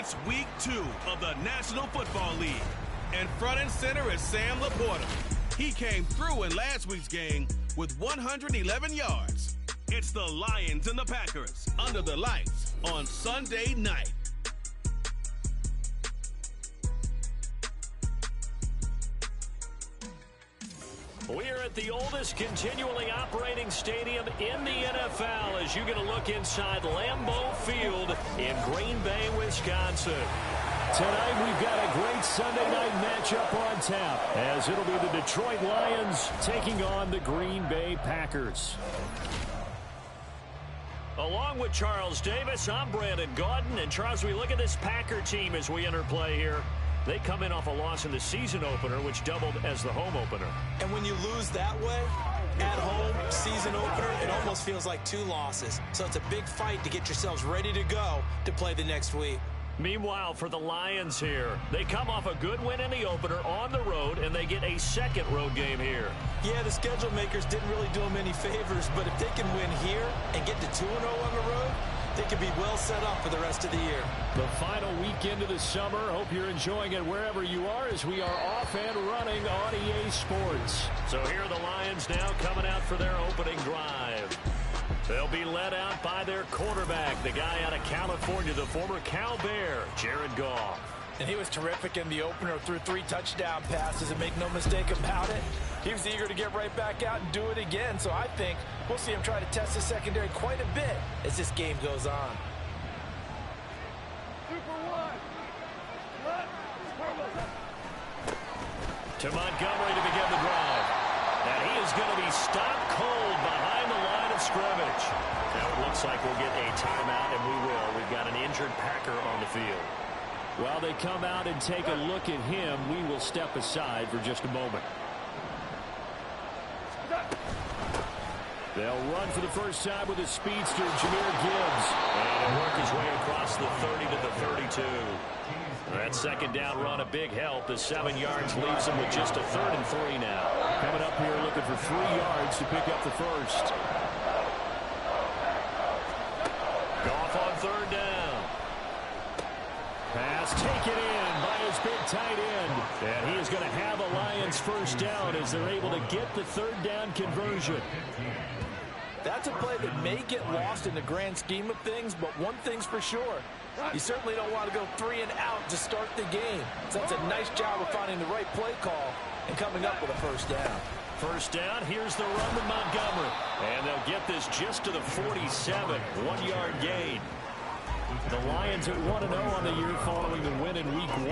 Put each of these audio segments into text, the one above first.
It's week 2 of the National Football League. And front and center is Sam Laporta. He came through in last week's game with 111 yards. It's the Lions and the Packers under the lights on Sunday night. We're at the oldest continually operating stadium in the NFL as you get a look inside Lambeau Field in Green Bay, Wisconsin. Tonight we've got a great Sunday night matchup on tap as it'll be the Detroit Lions taking on the Green Bay Packers. Along with Charles Davis, I'm Brandon Gaudin. And Charles, we look at this Packer team as we enter play here. They come in off a loss in the season opener, which doubled as the home opener. And when you lose that way, at home, season opener, it almost feels like 2 losses. So it's a big fight to get yourselves ready to go to play the next week. Meanwhile, for the Lions here, they come off a good win in the opener on the road, and they get a second road game here. Yeah, the schedule makers didn't really do them any favors, but if they can win here and get to 2-0 on the road, they could be well set up for the rest of the year. The final weekend of the summer. Hope you're enjoying it wherever you are as we are off and running on EA Sports. So here are the Lions now coming out for their opening drive. They'll be led out by their quarterback, the guy out of California, the former Cal Bear, Jared Goff. And he was terrific in the opener, threw 3 touchdown passes, and make no mistake about it, he was eager to get right back out and do it again. So I think we'll see him try to test the secondary quite a bit as this game goes on. To Montgomery to begin the drive. And he is going to be stopped cold behind the line of scrimmage. Now it looks like we'll get a timeout, and we will. We've got an injured Packer on the field. While they come out and take a look at him, we will step aside for just a moment. They'll run for the first time with his speedster, Jahmyr Gibbs. And he'll work his way across the 30 to the 32. That second down run, a big help. The 7 yards leaves him with just a 3rd and 3 now. Coming up here looking for 3 yards to pick up the first. Goff on 3rd down. Pass taken in by his big tight end. And he is going to have a Lions first down as they're able to get the 3rd down conversion. That's a play that may get lost in the grand scheme of things, but one thing's for sure. You certainly don't want to go 3 and out to start the game. So that's a nice job of finding the right play call and coming up with a first down. First down, here's the run to Montgomery. And they'll get this just to the 47, 1-yard gain. The Lions at 1-0 on the year following the win in Week 1.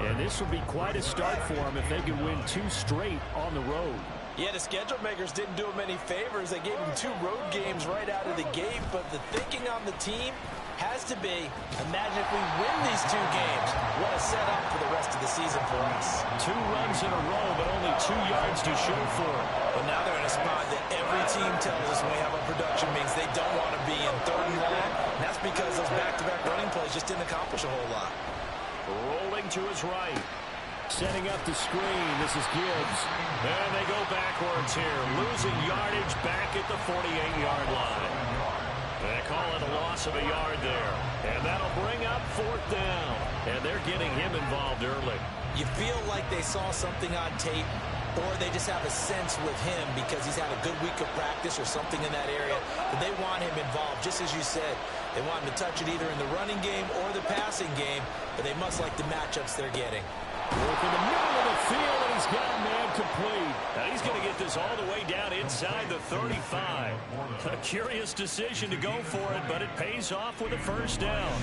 And this will be quite a start for them if they can win 2 straight on the road. Yeah, the schedule makers didn't do them any favors. They gave them 2 road games right out of the gate. But the thinking on the team has to be, imagine if we win these 2 games. What a setup for the rest of the season for us. 2 runs in a row, but only 2 yards to show for it. But now they're in a spot that every team tells us when we have a production means they don't want to be in 3rd and long. And that's because those back-to-back running plays just didn't accomplish a whole lot. Rolling to his right. Setting up the screen. This is Gibbs. And they go backwards here. Losing yardage back at the 48-yard line. They call it a loss of a yard there. And that'll bring up 4th down. And they're getting him involved early. You feel like they saw something on tape, or they just have a sense with him because he's had a good week of practice or something in that area that they want him involved. Just as you said, they want him to touch it either in the running game or the passing game, but they must like the matchups they're getting. Work in the middle of the field, and he's got a man complete. Now he's going to get this all the way down inside the 35. A curious decision to go for it, but it pays off with a first down.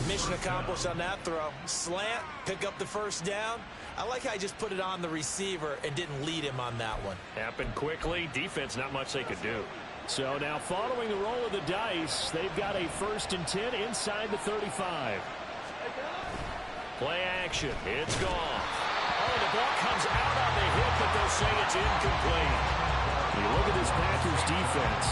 Mission accomplished on that throw. Slant, pick up the first down. I like how he just put it on the receiver and didn't lead him on that one. Happened quickly. Defense, not much they could do. So now following the roll of the dice, they've got a 1st and 10 inside the 35. Play action. It's gone. Oh, the ball comes out on the hit, but they'll say it's incomplete. You look at this Packers defense.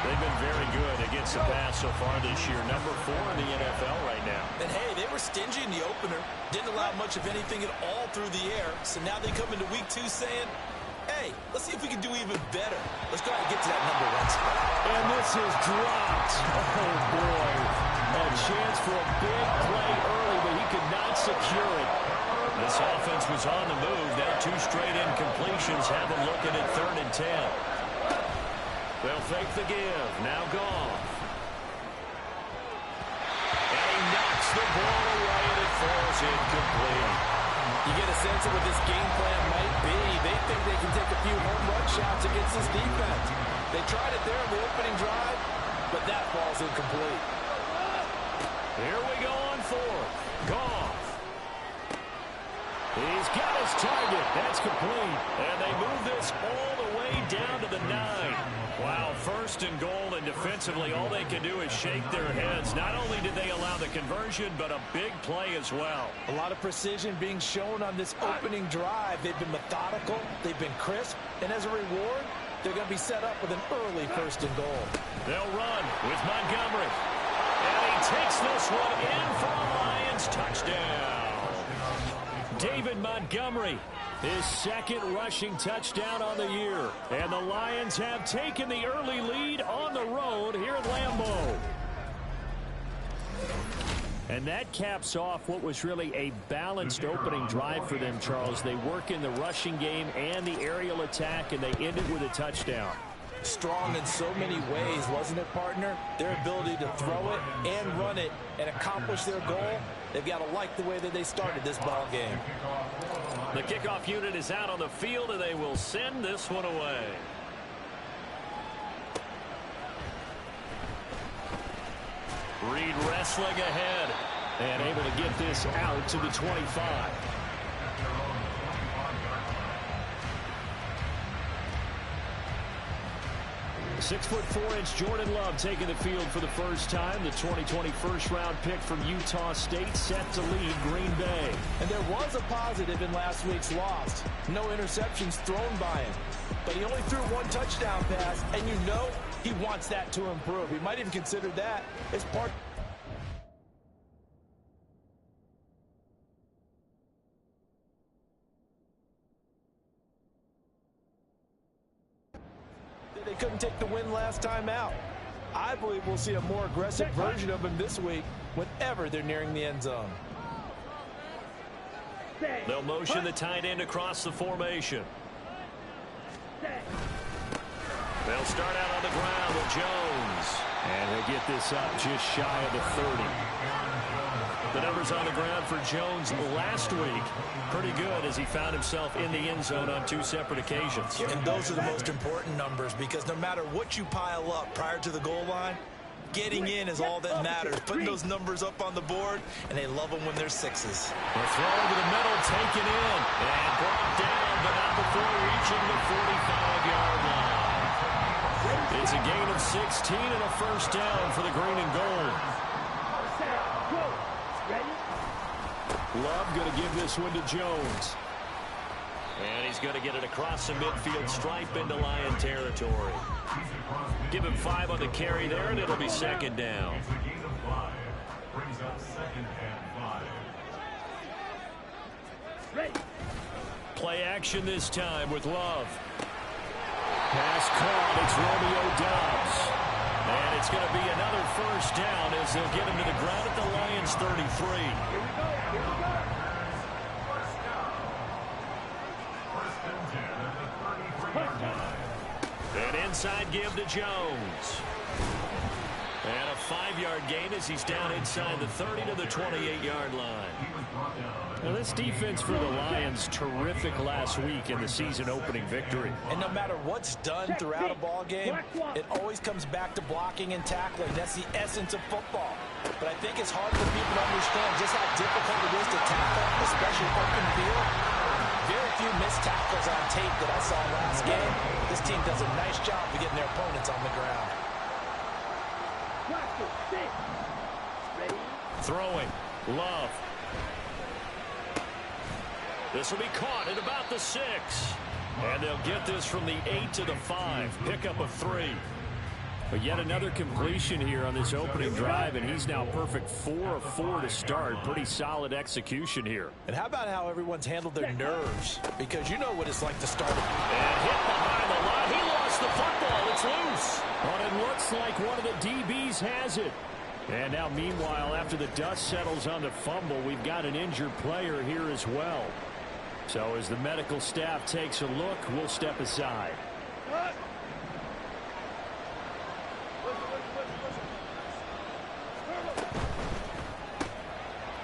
They've been very good against the pass so far this year. Number 4 in the NFL right now. And, hey, they were stingy in the opener. Didn't allow much of anything at all through the air. So now they come into Week 2 saying, hey, let's see if we can do even better. Let's go ahead and get to that number 1 spot. And this is dropped. Oh, boy. A chance for a big play early, but he could not secure it. This offense was on the move. Now 2 straight incompletions have them looking at 3rd and 10. They'll fake the give. Now Goff. And he knocks the ball away, and it falls incomplete. You get a sense of what this game plan might be. They think they can take a few home run shots against this defense. They tried it there in the opening drive, but that falls incomplete. Here we go on 4th. Goff. He's got his target. That's complete. And they move this all the way down to the 9. Wow, 1st and goal, and defensively all they can do is shake their heads. Not only did they allow the conversion, but a big play as well. A lot of precision being shown on this opening drive. They've been methodical, they've been crisp, and as a reward, they're going to be set up with an early 1st and goal. They'll run with Montgomery. And he takes this one in for a Lions touchdown. David Montgomery, his 2nd rushing touchdown on the year. And the Lions have taken the early lead on the road here at Lambeau. And that caps off what was really a balanced opening drive for them, Charles. They work in the rushing game and the aerial attack, and they end it with a touchdown. Strong in so many ways, wasn't it, partner? Their ability to throw it and run it and accomplish their goal, they've got to like the way that they started this ball game. The kickoff unit is out on the field, and they will send this one away. Reed wrestling ahead and able to get this out to the 25. 6'4" Jordan Love taking the field for the first time. The 2020 first-round pick from Utah State set to lead Green Bay. And there was a positive in last week's loss. No interceptions thrown by him. But he only threw 1 touchdown pass, and you know he wants that to improve. He might even consider that as part. They couldn't take the win last time out. I believe we'll see a more aggressive version of him this week whenever they're nearing the end zone. They'll motion the tight end across the formation. They'll start out on the ground with Jones. And they get this up just shy of the 30. The numbers on the ground for Jones last week, pretty good as he found himself in the end zone on 2 separate occasions. And those are the most important numbers, because no matter what you pile up prior to the goal line, getting in is all that matters. Putting those numbers up on the board, and they love them when they're 6s. The throw over the middle, taken in, and brought down, but not before reaching the 45-yard line. It's a gain of 16 and a first down for the green and gold. Love going to give this one to Jones. And he's going to get it across the midfield stripe into Lion territory. Give him 5 on the carry there, and it'll be 2nd down. Play action this time with Love. Pass caught. It's Romeo Doubs. And it's going to be another first down as they'll get him to the ground at the Lions 33. An inside give to Jones. And a 5-yard gain as he's down inside the 30 to the 28-yard line. Now this defense for the Lions, terrific last week in the season-opening victory. And no matter what's done throughout a ball game, it always comes back to blocking and tackling. That's the essence of football. But I think it's hard for people to understand just how difficult it is to tackle, especially open field. Very few missed tackles on tape that I saw last game. This team does a nice job of getting their opponents on the ground. Throwing. Love. This will be caught at about the 6. And they'll get this from the 8 to the 5. Pickup of 3. But yet another completion here on this opening drive, and he's now perfect 4 of 4 to start. Pretty solid execution here. And how about how everyone's handled their nerves? Because you know what it's like to start. And hit behind the line. He lost the football. It's loose. But it looks like one of the DBs has it. And now, meanwhile, after the dust settles on the fumble, we've got an injured player here as well. So as the medical staff takes a look, we'll step aside.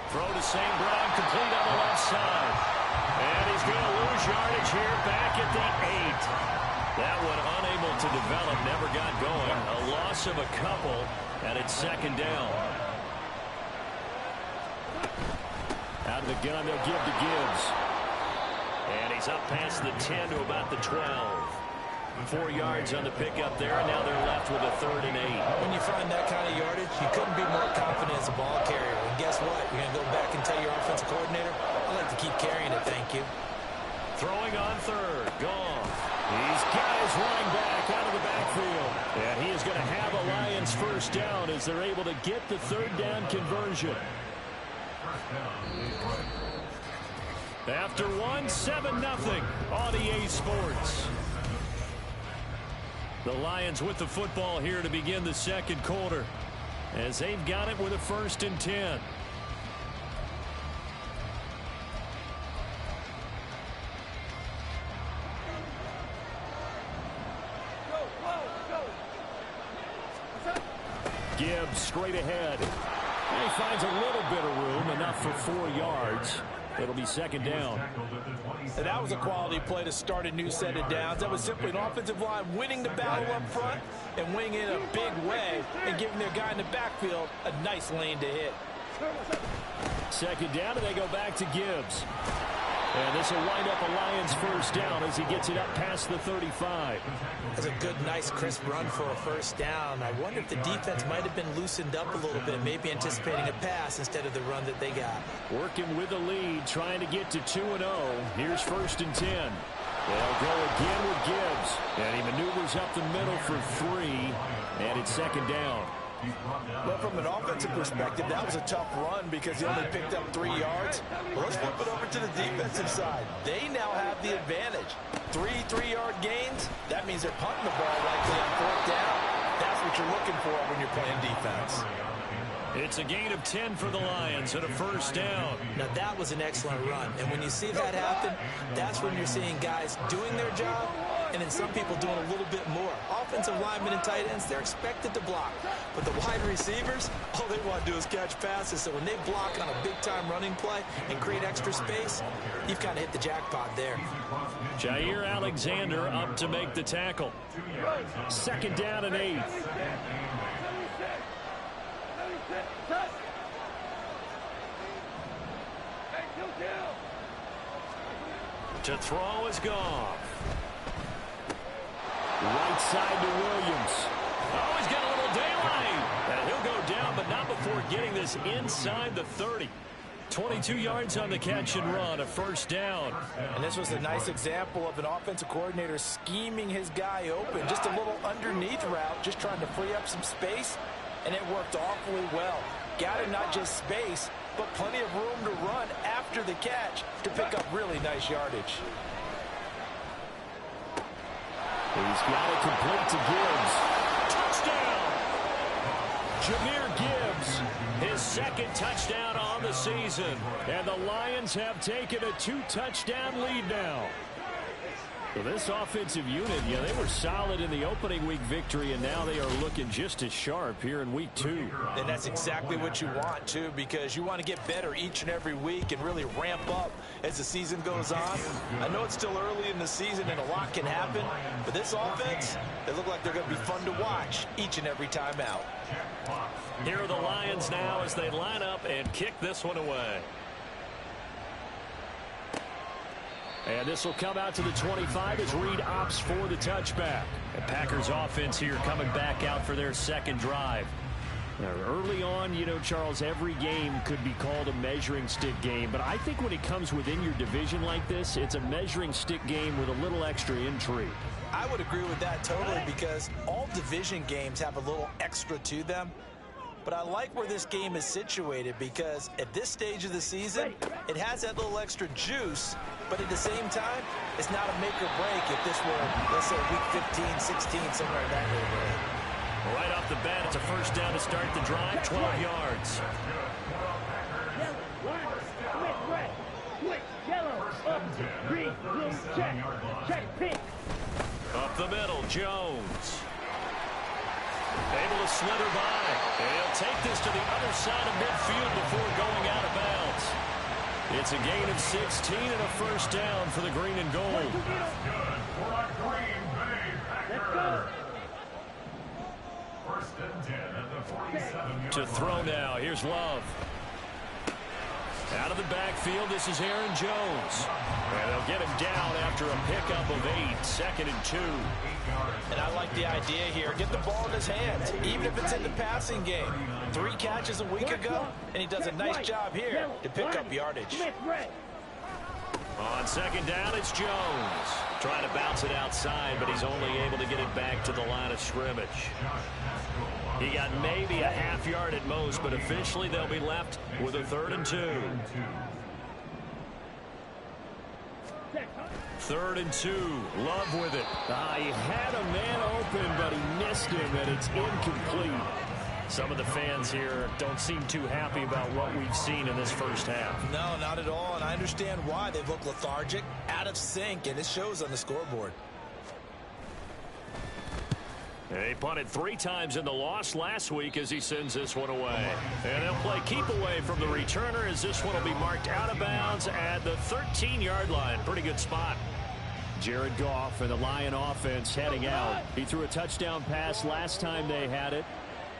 Throw to St. Brown, complete on the left side. And he's going to lose yardage here back at the 8. That one unable to develop, never got going. A loss of a couple, and it's second down. Out of the gun, they'll give to Gibbs. And he's up past the 10 to about the 12. 4 yards on the pickup there, and now they're left with a 3rd and 8. When you find that kind of yardage, you couldn't be more confident as a ball carrier. And guess what? You're going to go back and tell your offensive coordinator, I'd like to keep carrying it, thank you. Throwing on 3rd, gone. He's got his running back out of the backfield. And he is going to have a Lions first down as they're able to get the 3rd down conversion. After 7-0 on EA Sports. The Lions with the football here to begin the second quarter as they've got it with a 1st and 10. Gibbs straight ahead. And he finds a little bit of room, enough for 4 yards. It'll be second down. And that was a quality play to start a new set of downs. That was simply an offensive line winning the battle up front and winning in a big way and giving their guy in the backfield a nice lane to hit. Second down, and they go back to Gibbs. And this will wind up a Lions first down as he gets it up past the 35. That's a good, nice, crisp run for a first down. I wonder if the defense might have been loosened up a little bit, maybe anticipating a pass instead of the run that they got. Working with the lead, trying to get to 2-0. Here's 1st and 10. They'll go again with Gibbs. And he maneuvers up the middle for 3. And it's second down. But from an offensive perspective, that was a tough run because he only picked up 3 yards. Well, let's flip it over to the defensive side. They now have the advantage. 3 3-yard gains, that means they're punting the ball likely on 4th down. That's what you're looking for when you're playing defense. It's a gain of 10 for the Lions and a first down. Now, that was an excellent run. And when you see that happen, that's when you're seeing guys doing their job and then some people doing a little bit more. Offensive linemen and tight ends, they're expected to block. But the wide receivers, all they want to do is catch passes. So when they block on a big-time running play and create extra space, you've kind of hit the jackpot there. Jair Alexander up to make the tackle. Second down and 8. To throw is Goff. Right side to Williams. Oh, he's got a little daylight. And he'll go down, but not before getting this inside the 30. 22 yards on the catch and run, a first down. And this was a nice example of an offensive coordinator scheming his guy open. Just a little underneath route, just trying to free up some space, and it worked awfully well. Got him not just space, but plenty of room to run after the catch to pick up really nice yardage. He's got it complete to Gibbs. Touchdown! Jahmyr Gibbs, his second touchdown on the season. And the Lions have taken a 2-touchdown lead now. So this offensive unit, they were solid in the opening week victory, and now they are looking just as sharp here in week 2. And that's exactly what you want, too, because you want to get better each and every week and really ramp up as the season goes on. I know it's still early in the season and a lot can happen, but this offense, they look like they're going to be fun to watch each and every time out. Here are the Lions now as they line up and kick this one away. And this will come out to the 25 as Reed opts for the touchback. The Packers offense here coming back out for their second drive. Now, early on, Charles, every game could be called a measuring stick game. But I think when it comes within your division like this, it's a measuring stick game with a little extra intrigue. I would agree with that totally because all division games have a little extra to them. But I like where this game is situated because at this stage of the season, it has that little extra juice. But at the same time, it's not a make or break if this were, let's say, week 15, 16, somewhere in that neighborhood. Right off the bat, it's a first down to start the drive, 12 yards. Up the middle, Jones. Able to slither by. And he'll take this to the other side of midfield before going out of bounds. It's a gain of 16 and a first down for the green and gold. To throw now. Here's Love. Out of the backfield, this is Aaron Jones. And they'll get him down after a pickup of 8, 2nd and 2. And I like the idea here. Get the ball in his hands, even if it's in the passing game. 3 catches a week ago, and he does a nice job here to pick up yardage. On 2nd down, it's Jones. Trying to bounce it outside, but he's only able to get it back to the line of scrimmage. He got maybe a half yard at most, but officially they'll be left with a 3rd and 2. 3rd and 2. Love with it. He had a man open, but he missed him, and it's incomplete. Some of the fans here don't seem too happy about what we've seen in this first half. No, not at all, and I understand why. They look lethargic, out of sync, and it shows on the scoreboard. He punted 3 times in the loss last week as he sends this one away. And they'll play keep away from the returner as this one will be marked out of bounds at the 13-yard line. Pretty good spot. Jared Goff and the Lion offense heading out. He threw a touchdown pass last time they had it.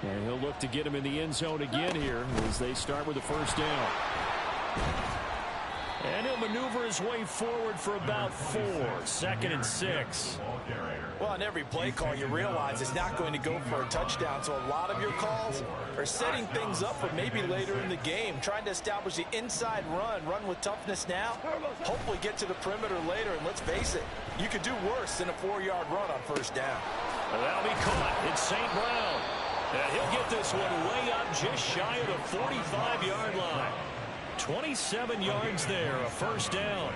And he'll look to get him in the end zone again here as they start with the first down. And he'll maneuver his way forward for about 4, 2nd and 6. Well, on every play call, you realize it's not going to go for a touchdown, so a lot of your calls are setting things up for maybe later in the game, trying to establish the inside run with toughness now, hopefully get to the perimeter later, and let's face it, you could do worse than a 4-yard run on first down. And that'll be caught. It's St. Brown. And he'll get this one way up just shy of the 45-yard line. 27 yards there, a first down.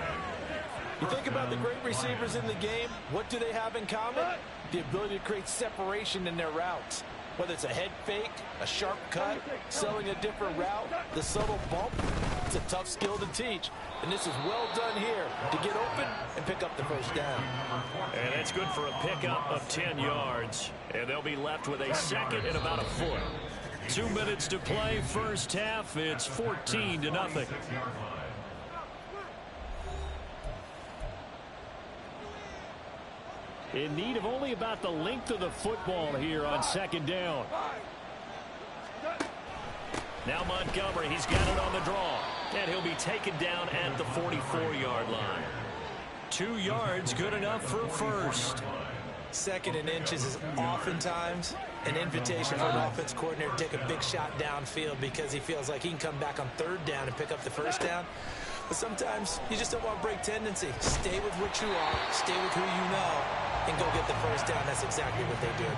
You think about the great receivers in the game, what do they have in common? The ability to create separation in their routes. Whether it's a head fake, a sharp cut, selling a different route, the subtle bump, it's a tough skill to teach. And this is well done here to get open and pick up the first down. And that's good for a pickup of 10 yards. And they'll be left with a 2nd and about a foot. 2 minutes to play, first half. It's 14-0. In need of only about the length of the football here on 2nd down. Now Montgomery, he's got it on the draw. And he'll be taken down at the 44-yard line. 2 yards, good enough for a first. 2nd and inches is oftentimes an invitation for an offense coordinator to take a big shot downfield because he feels like he can come back on 3rd down and pick up the first down. But sometimes you just don't want to break tendency. Stay with what you are, stay with who you know, and go get the first down. That's exactly what they did.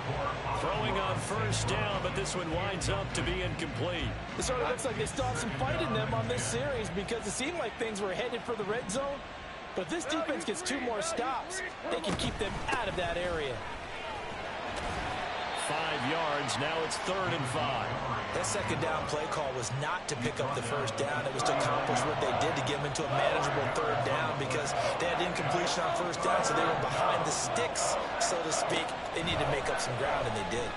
Throwing on first down, but this one winds up to be incomplete. It sort of looks like they still have some fight in them on this series because it seemed like things were headed for the red zone. But if this defense gets 2 more stops, they can keep them out of that area. 5 yards, now it's 3rd and 5. That 2nd down play call was not to pick up the first down. It was to accomplish what they did to get them into a manageable 3rd down because they had incompletion on first down, so they were behind the sticks, so to speak. They needed to make up some ground, and they did.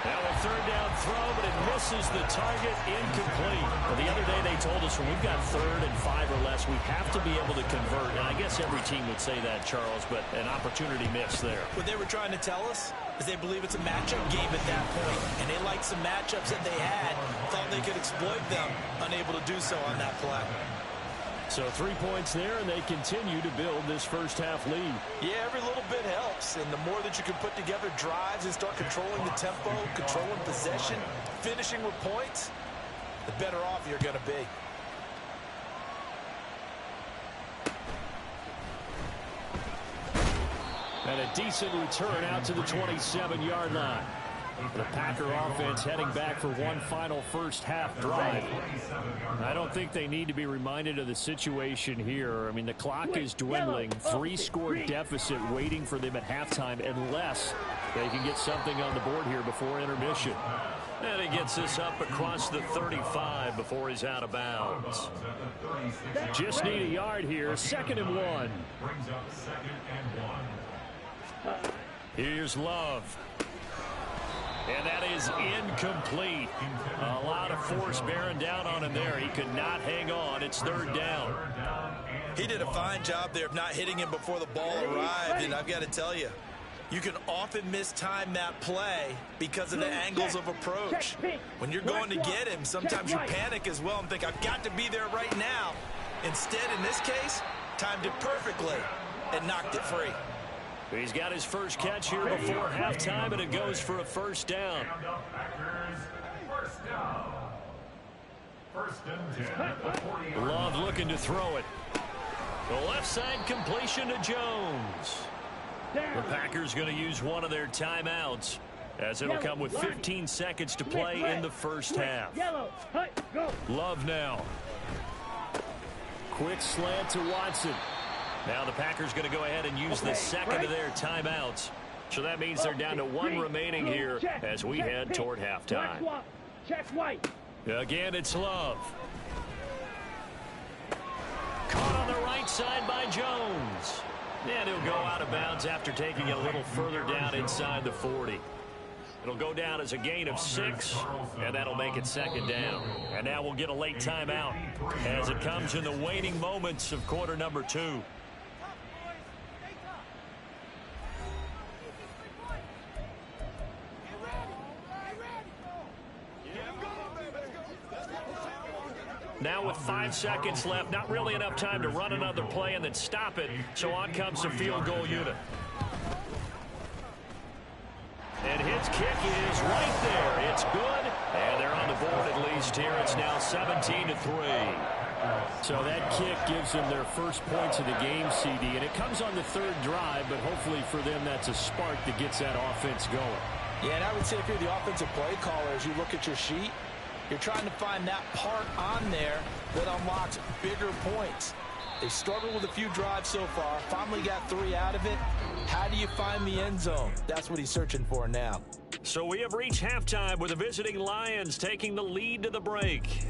Now a 3rd down throw, but it misses the target, incomplete. Well, the other day they told us when we've got 3rd and 5 or less, we have to be able to convert. And I guess every team would say that, Charles, but an opportunity missed there. What they were trying to tell us is they believe it's a matchup game at that point, and they liked some matchups that they had, thought they could exploit them, unable to do so on that play. So 3 points there, and they continue to build this first half lead. Yeah, every little bit helps, and the more that you can put together drives and start controlling the tempo, controlling possession, finishing with points, the better off you're going to be. And a decent return out to the 27-yard line. The Packer offense heading back for one final first half drive. I don't think they need to be reminded of the situation here. I mean, the clock is dwindling. 3-score deficit waiting for them at halftime unless They can get something on the board here before intermission. And he gets this up across the 35 before he's out of bounds. Just need a yard here, 2nd and 1. Here's Love. And that is incomplete. A lot of force bearing down on him there. He could not hang on. It's 3rd down. He did a fine job there of not hitting him before the ball arrived. And I've got to tell you, you can often mistime that play because of the angles of approach. When you're going to get him, sometimes you panic as well and think, I've got to be there right now. Instead, in this case, timed it perfectly and knocked it free. He's got his first catch here before halftime, and it goes for a 1st down. Love looking to throw it. The left side completion to Jones. The Packers going to use one of their timeouts, as it'll come with 15 seconds to play in the first half. Love now. Quick slant to Watson. Now the Packers going to go ahead and use the second of their timeouts. So that means they're down to 1 remaining here as we head toward halftime. Again, it's Love. Caught on the right side by Jones. And he'll go out of bounds after taking it a little further down inside the 40. It'll go down as a gain of 6, and that'll make it 2nd down. And now we'll get a late timeout as it comes in the waning moments of quarter number 2. Now with 5 seconds left, not really enough time to run another play and then stop it, so on comes the field goal unit. And his kick is right there. It's good, and they're on the board at least here. It's now 17-3. So that kick gives them their first points of the game, CD, and it comes on the 3rd drive, but hopefully for them that's a spark that gets that offense going. Yeah, and I would say if you're the offensive play caller, as you look at your sheet, you're trying to find that part on there that unlocks bigger points. They struggled with a few drives so far. Finally got 3 out of it. How do you find the end zone? That's what he's searching for now. So we have reached halftime with the visiting Lions taking the lead to the break.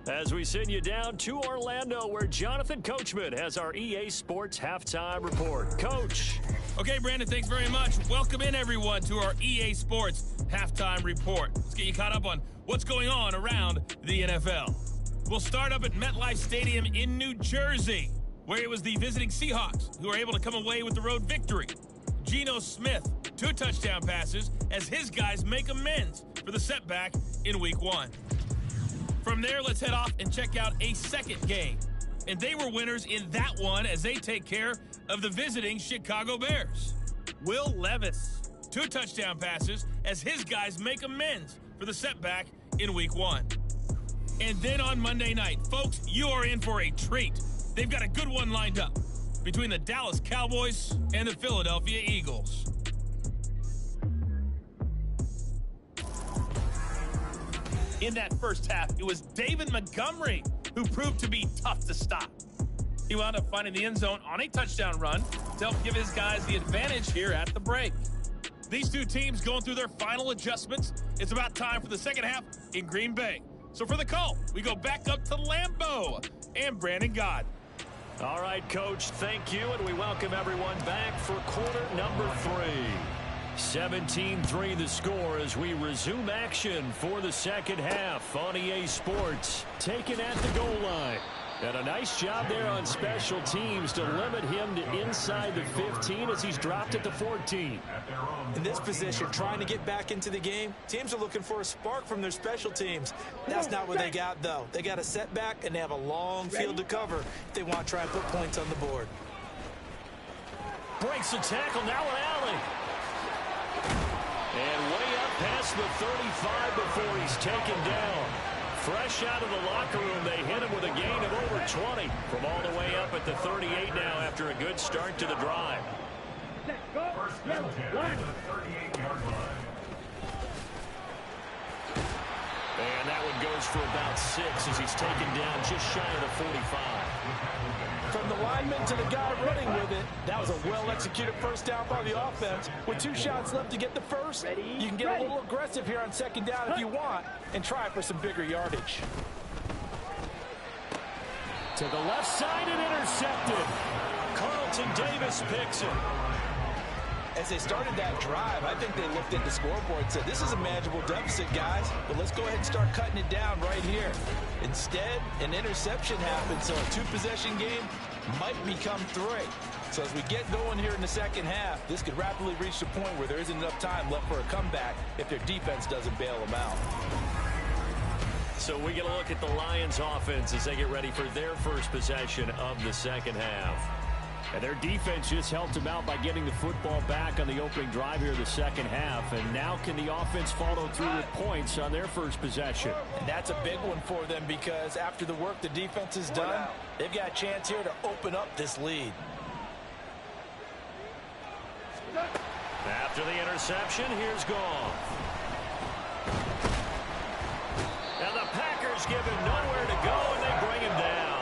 As we send you down to Orlando, where Jonathan Coachman has our EA Sports Halftime Report. Coach. Okay, Brandon, thanks very much. Welcome in, everyone, to our EA Sports Halftime Report. Let's get you caught up on what's going on around the NFL. We'll start up at MetLife Stadium in New Jersey, where it was the visiting Seahawks who were able to come away with the road victory. Geno Smith, 2 touchdown passes as his guys make amends for the setback in Week 1. From there, let's head off and check out a second game. And they were winners in that one as they take care of the visiting Chicago Bears. Will Levis, 2 touchdown passes as his guys make amends for the setback in Week 1. And then on Monday night, folks, you are in for a treat. They've got a good one lined up between the Dallas Cowboys and the Philadelphia Eagles. In that first half, it was David Montgomery who proved to be tough to stop. He wound up finding the end zone on a touchdown run to help give his guys the advantage here at the break. These two teams going through their final adjustments. It's about time for the second half in Green Bay. So for the call, we go back up to Lambeau and Brandon Gott. All right, Coach, thank you, and we welcome everyone back for quarter number 3. 17-3 the score as we resume action for the second half on EA Sports. Taken at the goal line. And a nice job there on special teams to limit him to inside the 15 as he's dropped at the 14. In this position, trying to get back into the game, teams are looking for a spark from their special teams. That's not what they got, though. They got a setback, and they have a long field to cover if they want to try and put points on the board. Breaks the tackle, now an alley. And way up past the 35 before he's taken down. Fresh out of the locker room, they hit him with a gain of over 20 from all the way up at the 38 now after a good start to the drive. And that one goes for about 6 as he's taken down just shy of the 45. From the lineman to the guy running with it, that was a well-executed first down by the offense. With 2 shots left to get the first, you can get a little aggressive here on second down if you want and try for some bigger yardage. To the left side and intercepted. Carlton Davis picks it. As they started that drive, I think they looked at the scoreboard and said, this is a manageable deficit, guys, but let's go ahead and start cutting it down right here. Instead, an interception happened, so a 2-possession game might become 3. So as we get going here in the second half, this could rapidly reach the point where there isn't enough time left for a comeback if their defense doesn't bail them out. So we get a look at the Lions offense as they get ready for their first possession of the second half. And their defense just helped them out by getting the football back on the opening drive here of the second half. And now can the offense follow through with points on their first possession? And that's a big one for them because after the work the defense has done, they've got a chance here to open up this lead. After the interception, here's Goff. And the Packers give him nowhere to go, and they bring him down.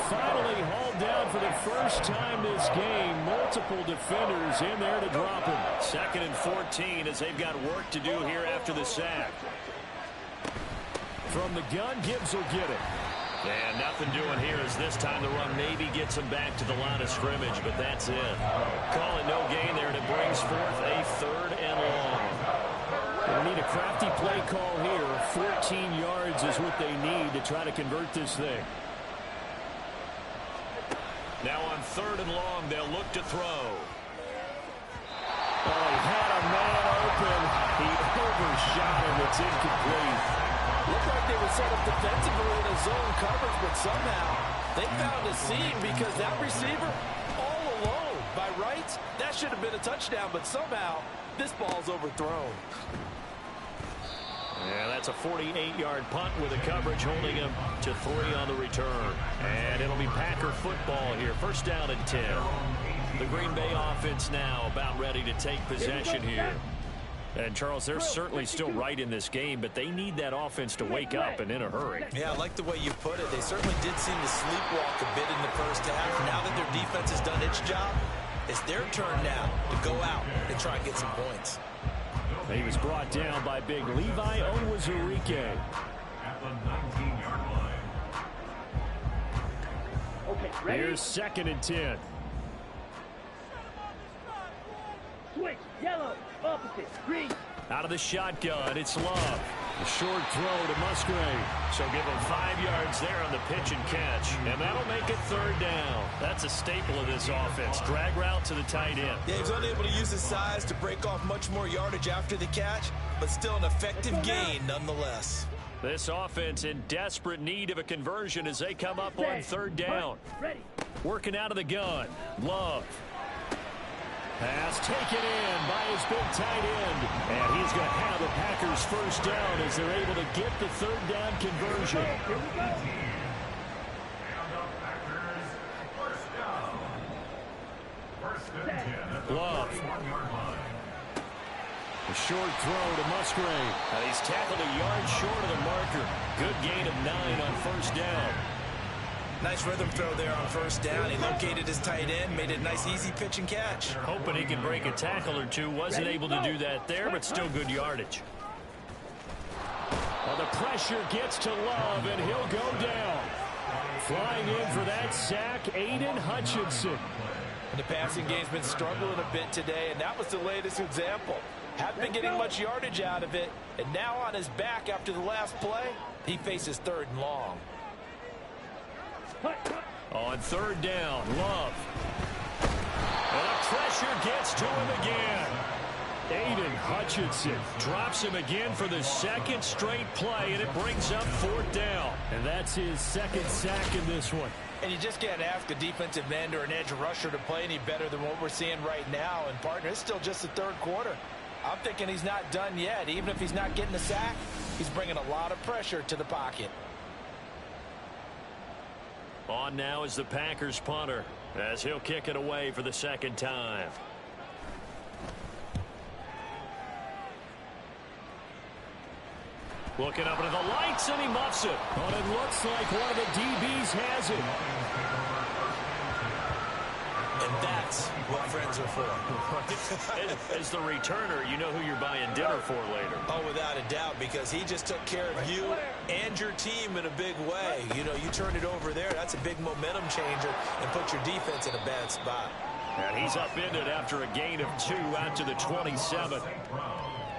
Finally hauled down for the first time this game. Multiple defenders in there to drop him. 2nd and 14 as they've got work to do here after the sack. From the gun, Gibbs will get it. And nothing doing here as this time the run maybe gets him back to the line of scrimmage, but that's it. Call it no gain there, and it brings forth a 3rd and long. They need a crafty play call here. 14 yards is what they need to try to convert this thing. Now on 3rd and long, they'll look to throw. Oh, he had a man open. He overshot him. It's incomplete. Looked like they were set up defensively in a zone coverage, but somehow they found a seam because that receiver all alone. By rights, that should have been a touchdown, but somehow this ball's overthrown. Yeah, that's a 48-yard punt with a coverage holding him to 3 on the return. And it'll be Packer football here. 1st down and 10. The Green Bay offense now about ready to take possession here. And, Charles, they're certainly still right in this game, but they need that offense to wake up and in a hurry. Yeah, I like the way you put it. They certainly did seem to sleepwalk a bit in the first half. Now that their defense has done its job, it's their turn now to go out and try and get some points. He was brought down by big Levi Onwuzurike. Here's 2nd and 10. Switch, yellow, opposite, green. Out of the shotgun, it's Love. The short throw to Musgrave. So give him 5 yards there on the pitch and catch. And that'll make it 3rd down. That's a staple of this offense. Drag route to the tight end. Yeah, he was unable to use his size to break off much more yardage after the catch, but still an effective gain nonetheless. This offense in desperate need of a conversion as they come up on 3rd down. Working out of the gun. Love. Pass taken in by his big tight end. And he's going to have the Packers 1st down as they're able to get the 3rd down conversion. Love. A short throw to Musgrave. And he's tackled a yard short of the marker. Good gain of 9 on 1st down. Nice rhythm throw there on 1st down. He located his tight end, made it a nice, easy pitch and catch. Hoping he could break a tackle or two. Wasn't able to do that there, but still good yardage. Well, the pressure gets to Love, and he'll go down. Flying in for that sack, Aiden Hutchinson. And the passing game's been struggling a bit today, and that was the latest example. Haven't been getting much yardage out of it, and now on his back after the last play, he faces 3rd and long. On 3rd down, Love. And the pressure gets to him again. Aiden Hutchinson drops him again for the 2nd straight play, and it brings up 4th down. And that's his 2nd sack in this one. And you just can't ask a defensive end or an edge rusher to play any better than what we're seeing right now. And, partner, it's still just the 3rd quarter. I'm thinking he's not done yet. Even if he's not getting a sack, he's bringing a lot of pressure to the pocket. On now is the Packers punter as he'll kick it away for the 2nd time. Looking up into the lights, and he muffs it. But it looks like one of the DBs has it. And that's what friends are for. As the returner, you know who you're buying dinner for later. Oh, without a doubt, because he just took care of you and your team in a big way. You know, you turn it over there, that's a big momentum changer and put your defense in a bad spot. And he's upended after a gain of 2 out to the 27.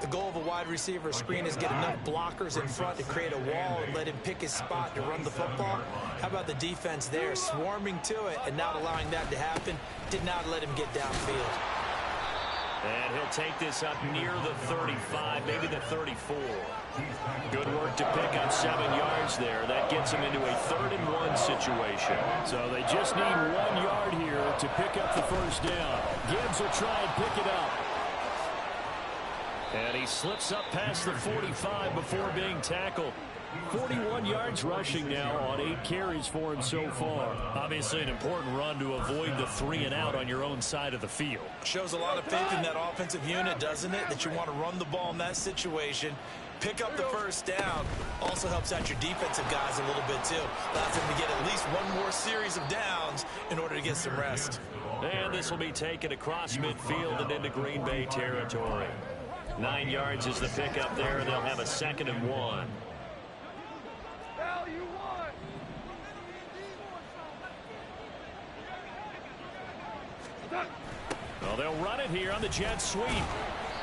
The goal of a wide receiver screen is get enough blockers in front to create a wall and let him pick his spot to run the football. How about the defense there, swarming to it and not allowing that to happen? Did not let him get downfield. And he'll take this up near the 35, maybe the 34. Good work to pick up 7 yards there. That gets him into a 3rd and 1 situation. So they just need 1 yard here to pick up the first down. Gibbs will try and pick it up. And he slips up past the 45 before being tackled. 41 yards rushing now on 8 carries for him so far. Obviously an important run to avoid the 3 and out on your own side of the field. Shows a lot of faith in that offensive unit, doesn't it? That you want to run the ball in that situation. Pick up the first down. Also helps out your defensive guys a little bit too. Allows them to get at least 1 more series of downs in order to get some rest. And this will be taken across midfield and into Green Bay territory. 9 yards is the pickup there, and they'll have a 2nd and 1. Well, they'll run it here on the jet sweep.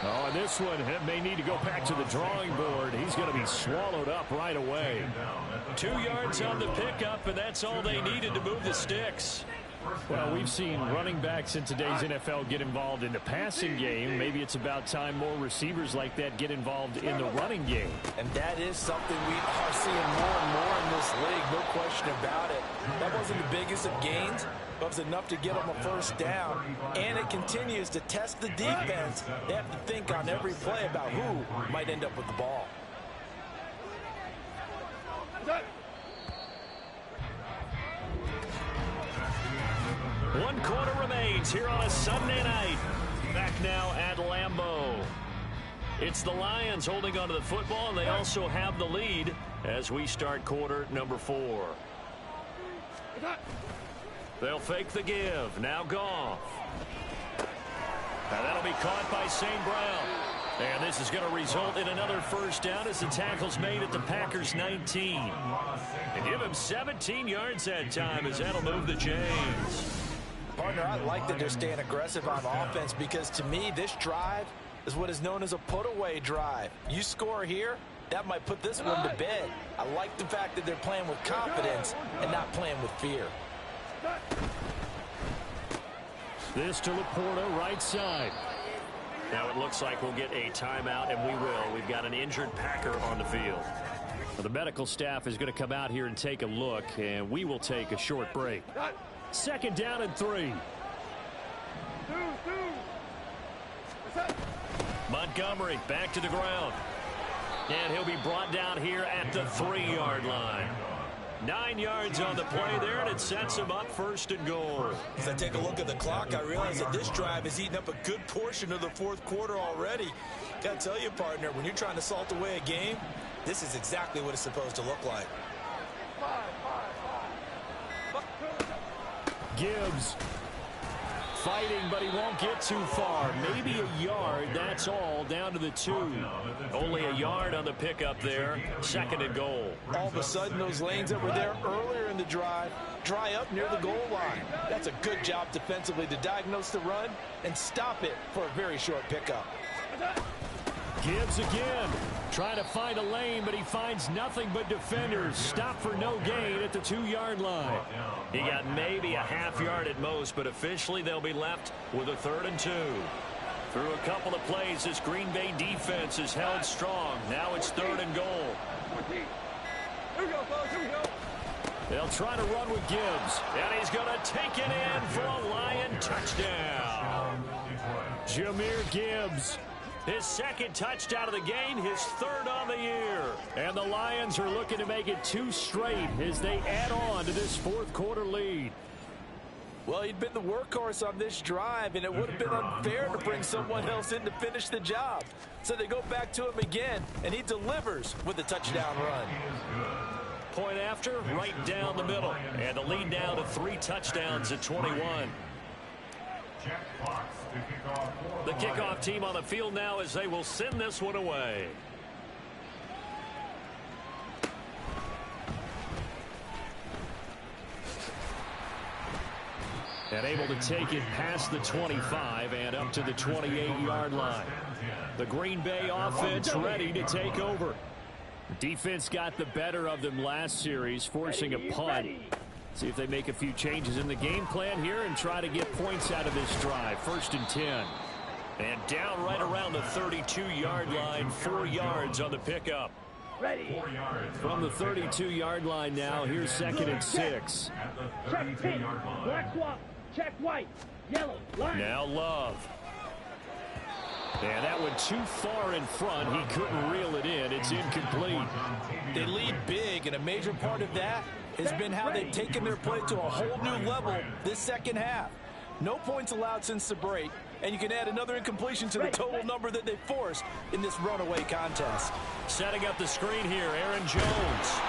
Oh, and this one may need to go back to the drawing board. He's going to be swallowed up right away. 2 yards on the pickup, and that's all they needed to move the sticks. Well, we've seen running backs in today's NFL get involved in the passing game. Maybe it's about time more receivers like that get involved in the running game. And that is something we are seeing more and more in this league, no question about it. That wasn't the biggest of gains, but it was enough to get them a first down. And it continues to test the defense. They have to think on every play about who might end up with the ball. One quarter remains here on a Sunday night. Back now at Lambeau. It's the Lions holding onto the football, and they also have the lead as we start quarter number 4. They'll fake the give. Now Goff. And that'll be caught by St. Brown. And this is going to result in another first down as the tackle's made at the Packers' 19. And give him 17 yards that time as that'll move the chains. Partner, I like that they're staying aggressive on offense because to me this drive is what is known as a put-away drive. You score here, that might put this one to bed. I like the fact that they're playing with confidence and not playing with fear. This to Laporta, right side. Now it looks like we'll get a timeout, and we will. We've got an injured Packer on the field. Well, the medical staff is going to come out here and take a look, and we will take a short break. 2nd down and 3. Montgomery back to the ground. And he'll be brought down here at the 3-yard line. 9 yards on the play there, and it sets him up 1st and goal. As I take a look at the clock, I realize that this drive has eaten up a good portion of the 4th quarter already. Gotta tell you, partner, when you're trying to salt away a game, this is exactly what it's supposed to look like. Gibbs fighting, but he won't get too far. Maybe a yard, that's all, down to the 2. Only a yard on the pickup there. 2nd and goal. All of a sudden, those lanes that were there earlier in the drive dry up near the goal line. That's a good job defensively to diagnose the run and stop it for a very short pickup. Gibbs again, trying to find a lane, but he finds nothing but defenders. Stop for no gain at the 2-yard line. He got maybe a half yard at most, but officially they'll be left with a 3rd and 2. Through a couple of plays, this Green Bay defense is held strong. Now it's 3rd and goal. They'll try to run with Gibbs, and he's going to take it in for a Lion touchdown. Jahmyr Gibbs. His 2nd touchdown of the game, his 3rd on the year. And the Lions are looking to make it 2 straight as they add on to this 4th quarter lead. Well, he'd been the workhorse on this drive, and it would have been unfair to bring someone else in to finish the job. So they go back to him again, and he delivers with a touchdown run. Point after, right down the middle. And the lead now to 3 touchdowns at 21. The kickoff team on the field now as they will send this one away. And able to take it past the 25 and up to the 28-yard line. The Green Bay offense ready to take over. Defense got the better of them last series, forcing a punt. See if they make a few changes in the game plan here and try to get points out of this drive. 1st and 10. And down right around the 32-yard line, 4 yards on the pickup. Ready. From the 32-yard line now, here's 2nd and 6. Check pink. Black swap. Check white. Yellow. Line. Now Love. And that went too far in front. He couldn't reel it in. It's incomplete. They lead big, and a major part of that has been how they've taken their play to a whole new level this second half. No points allowed since the break, and you can add another incompletion to the total number that they forced in this runaway contest. Setting up the screen here, Aaron Jones.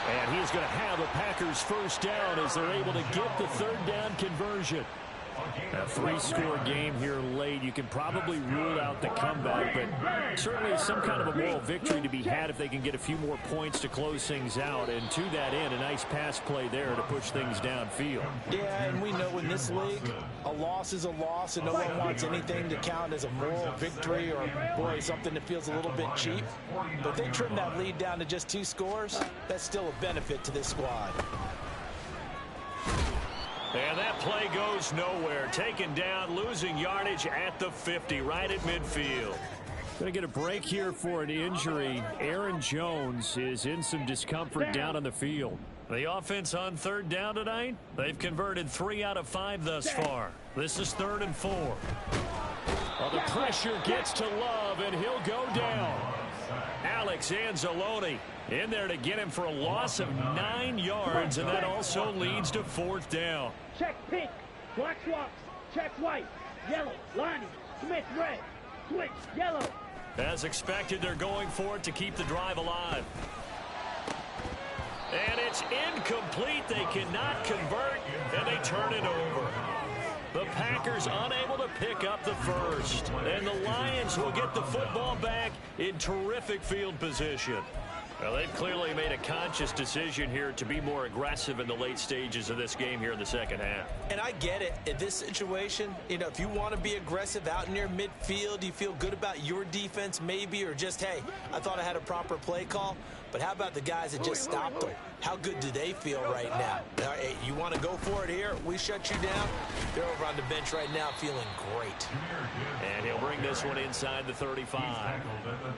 And he's going to have a Packers first down as they're able to get the 3rd down conversion. A 3-score game here late. You can probably rule out the comeback, but certainly some kind of a moral victory to be had if they can get a few more points to close things out. And to that end, a nice pass play there to push things downfield. Yeah, and we know in this league, a loss is a loss, and no one wants anything to count as a moral victory or, boy, something that feels a little bit cheap. But if they trim that lead down to just 2 scores, that's still a benefit to this squad. And that play goes nowhere. Taken down, losing yardage at the 50, right at midfield. Going to get a break here for an injury. Aaron Jones is in some discomfort down on the field. The offense on 3rd down tonight, they've converted 3 out of 5 thus far. This is 3rd and 4. Well, the pressure gets to Love, and he'll go down. Alex Anzalone in there to get him for a loss of 9 yards, and that also leads to 4th down. Check pink. Black swaps. Check white. Yellow. Line. Smith red. Switch. Yellow. As expected, they're going for it to keep the drive alive. And it's incomplete. They cannot convert, and they turn it over. The Packers unable to pick up the first. And the Lions will get the football back in terrific field position. Well, they've clearly made a conscious decision here to be more aggressive in the late stages of this game here in the second half. And I get it. In this situation, you know, if you want to be aggressive out near midfield, you feel good about your defense maybe, or just, hey, I thought I had a proper play call. But how about the guys that just stopped them? How good do they feel right now? Hey, you want to go for it here? We shut you down. They're over on the bench right now feeling great. And he'll bring this one inside the 35.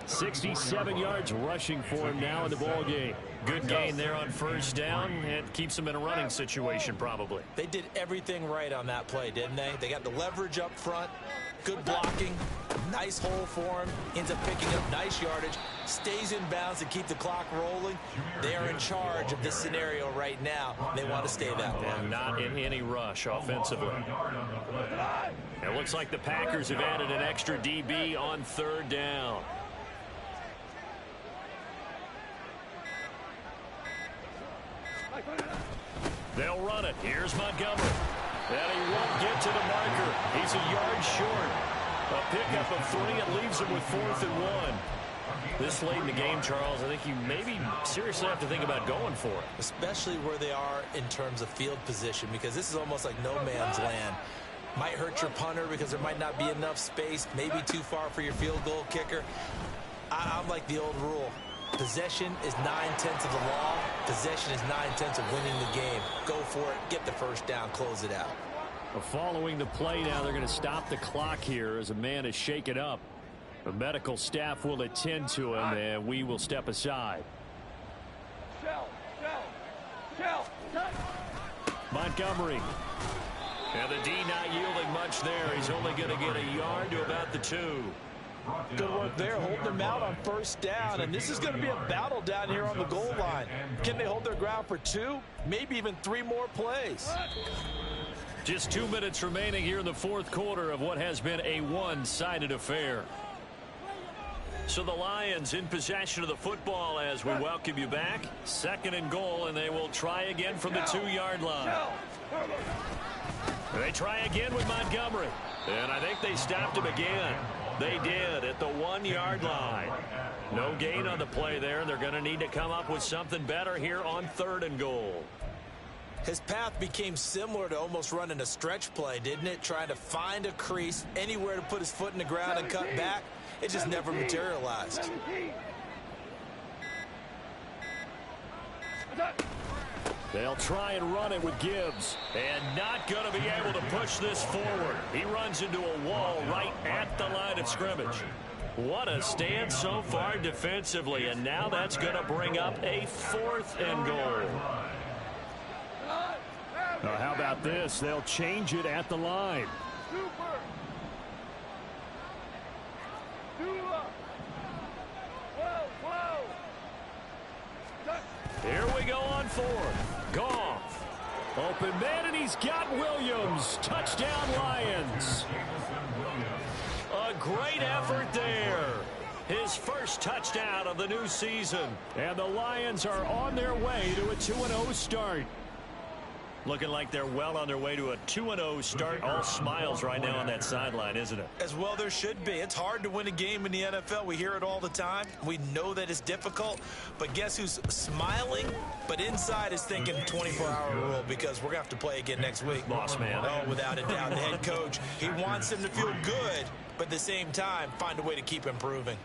67 yards rushing for him now in the ball game. Good gain there on 1st down, and keeps them in a running situation probably. They did everything right on that play, didn't they? They got the leverage up front, good blocking, nice hole for him, ends up picking up nice yardage, stays in bounds to keep the clock rolling. They are in charge of this scenario right now. They want to stay that way. And not in any rush offensively. It looks like the Packers have added an extra DB on 3rd down. They'll run it. Here's Montgomery. And he won't get to the marker. He's a yard short. A pickup of 3. It leaves him with 4th and 1. This late in the game, Charles, I think you maybe seriously have to think about going for it. Especially where they are in terms of field position, because this is almost like no man's land. Might hurt your punter because there might not be enough space, maybe too far for your field goal kicker. I'm like the old rule. Possession is 9/10 of the law. Possession is 9/10 of winning the game. Go for it. Get the first down. Close it out. Following the play now, they're going to stop the clock here as a man is shaken up. The medical staff will attend to him, and we will step aside. Montgomery. And the D not yielding much there. He's only going to get a yard to about the 2. Good work there, holding them out on 1st down. And this is going to be a battle down here on the goal line. Can they hold their ground for 2, maybe even 3 more plays? Just 2 minutes remaining here in the fourth quarter of what has been a one-sided affair. So the Lions in possession of the football as we welcome you back. 2nd and goal, and they will try again from the 2-yard line. They try again with Montgomery. And I think they stopped him again. They did at the 1-yard line. No gain on the play there. They're going to need to come up with something better here on 3rd and goal. His path became similar to almost running a stretch play, didn't it? Trying to find a crease, anywhere to put his foot in the ground and cut back. It just never materialized. They'll try and run it with Gibbs. And not going to be able to push this forward. He runs into a wall right at the line of scrimmage. What a stand so far defensively. And now that's going to bring up a 4th and goal. Now, how about this? They'll change it at the line. Here we go on 4th. Goff. Open man, and he's got Williams. Touchdown, Lions. A great effort there. His first touchdown of the new season. And the Lions are on their way to a 2-0 start. Looking like they're well on their way to a 2-0 start. All smiles right now on that sideline, isn't it? As well there should be. It's hard to win a game in the NFL. We hear it all the time. We know that it's difficult. But guess who's smiling? But inside is thinking 24-hour rule, because we're going to have to play again next week. Boss man. Oh, without a doubt. The head coach, he wants him to feel good, but at the same time, find a way to keep improving.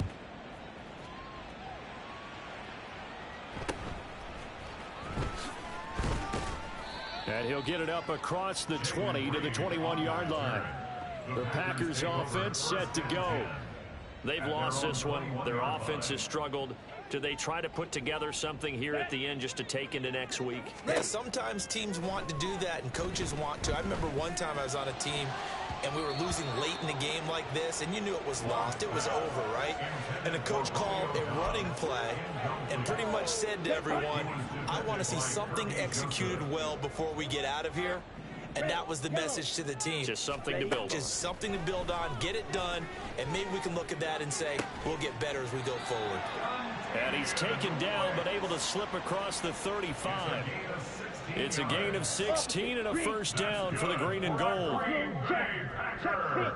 And he'll get it up across the 20 to the 21-yard line. The Packers offense set to go. They've lost this one. Their offense has struggled. Do they try to put together something here at the end just to take into next week? Yeah, sometimes teams want to do that and coaches want to. I remember one time I was on a team and we were losing late in the game like this, and you knew it was lost. It was over, right? And the coach called a running play and pretty much said to everyone, I want to see something executed well before we get out of here. And that was the message to the team. Just something to build on. Just something to build on, get it done, and maybe we can look at that and say, we'll get better as we go forward. And he's taken down, but able to slip across the 35. It's a gain of 16 and a first down for the green and gold. Check pink.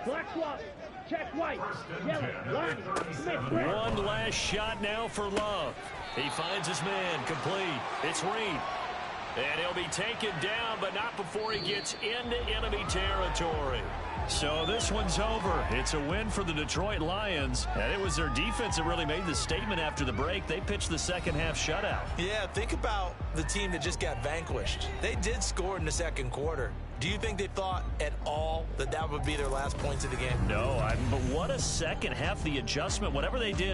Black swap. Check white. Yellow. Line. Smith. Red. One last shot now for Love. He finds his man complete. It's Reed. And he'll be taken down, but not before he gets into enemy territory. So this one's over. It's a win for the Detroit Lions. And it was their defense that really made the statement after the break. They pitched the second half shutout. Yeah, think about the team that just got vanquished. They did score in the second quarter. Do you think they thought at all that that would be their last points of the game? No, but what a second half, the adjustment, whatever they did.